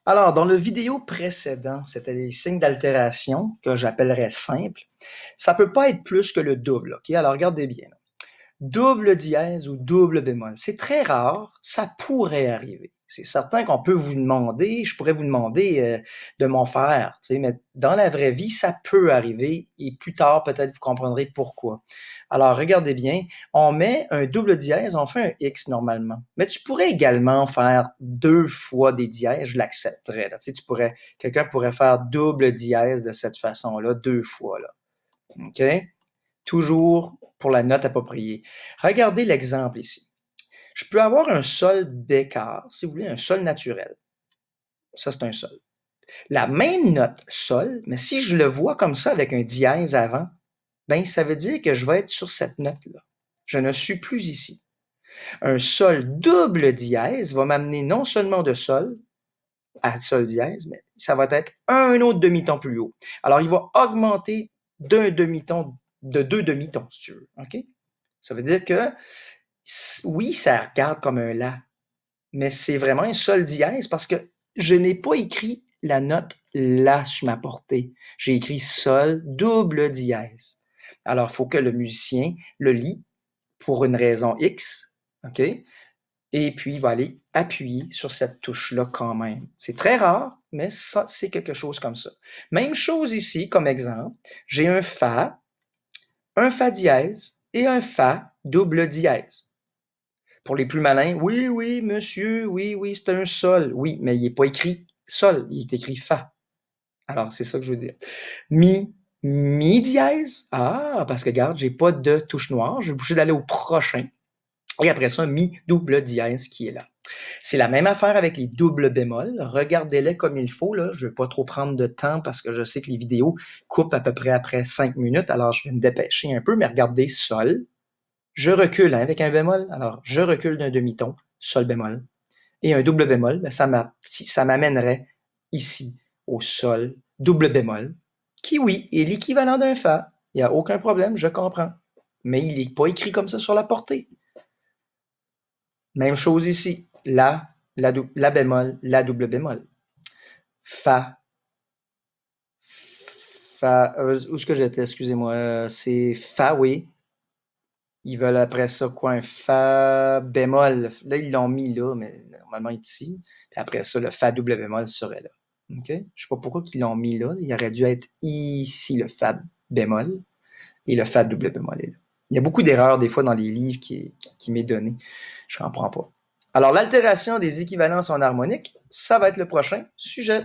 Alors, dans le vidéo précédent, c'était les signes d'altération que j'appellerais simples. Ça peut pas être plus que le double, OK? Alors, regardez bien. Double dièse ou double bémol. C'est très rare, ça pourrait arriver. C'est certain qu'on peut vous demander, je pourrais vous demander de m'en faire, tu sais, mais dans la vraie vie, ça peut arriver et plus tard, peut-être vous comprendrez pourquoi. Alors, regardez bien, on met un double dièse, on fait un X normalement. Mais tu pourrais également faire deux fois des dièses, je l'accepterais. Là. Tu sais, quelqu'un pourrait faire double dièse de cette façon-là, deux fois, là. OK? Toujours pour la note appropriée. Regardez l'exemple ici. Je peux avoir un sol bécard, si vous voulez, un sol naturel. Ça, c'est un sol. La même note sol, mais si je le vois comme ça avec un dièse avant, ben ça veut dire que je vais être sur cette note-là. Je ne suis plus ici. Un sol double dièse va m'amener non seulement de sol à sol dièse, mais ça va être un autre demi-ton plus haut. Alors, il va augmenter d'un demi-ton, de deux demi-tons, si tu veux. OK? Ça veut dire que oui, ça regarde comme un la, mais c'est vraiment un sol dièse parce que je n'ai pas écrit la note la sur ma portée. J'ai écrit sol double dièse. Alors, il faut que le musicien le lit pour une raison X, OK? Et puis, il va aller appuyer sur cette touche-là quand même. C'est très rare, mais ça, c'est quelque chose comme ça. Même chose ici, comme exemple. J'ai un fa dièse et un fa double dièse. Pour les plus malins, oui, oui, monsieur, oui, oui, c'est un sol. Oui, mais il n'est pas écrit sol, il est écrit fa. Alors, c'est ça que je veux dire. Mi dièse. Ah, parce que regarde, j'ai pas de touche noire. Je vais bouger d'aller au prochain. Et après ça, mi double dièse qui est là. C'est la même affaire avec les doubles bémols. Regardez-les comme il faut. Là. Je ne vais pas trop prendre de temps parce que je sais que les vidéos coupent à peu près après 5 minutes. Alors, je vais me dépêcher un peu, mais regardez sol. Je recule hein, avec un bémol. Alors, je recule d'un demi-ton, sol bémol. Et un double bémol, ben, ça m'amènerait ici au sol, double bémol, qui, oui, est l'équivalent d'un fa. Il n'y a aucun problème, je comprends. Mais il n'est pas écrit comme ça sur la portée. Même chose ici. La bémol, la double bémol. Fa. Fa. Où est-ce que j'étais? Excusez-moi. C'est fa, oui. Ils veulent après ça quoi? Un fa bémol. Là, ils l'ont mis là, mais normalement, il est ici. Puis après ça, le fa double bémol serait là. OK? Je ne sais pas pourquoi ils l'ont mis là. Il aurait dû être ici, le fa bémol. Et le fa double bémol est là. Il y a beaucoup d'erreurs des fois dans les livres qui m'est donné. Je ne comprends pas. Alors, l'altération des équivalences en harmonique, ça va être le prochain sujet.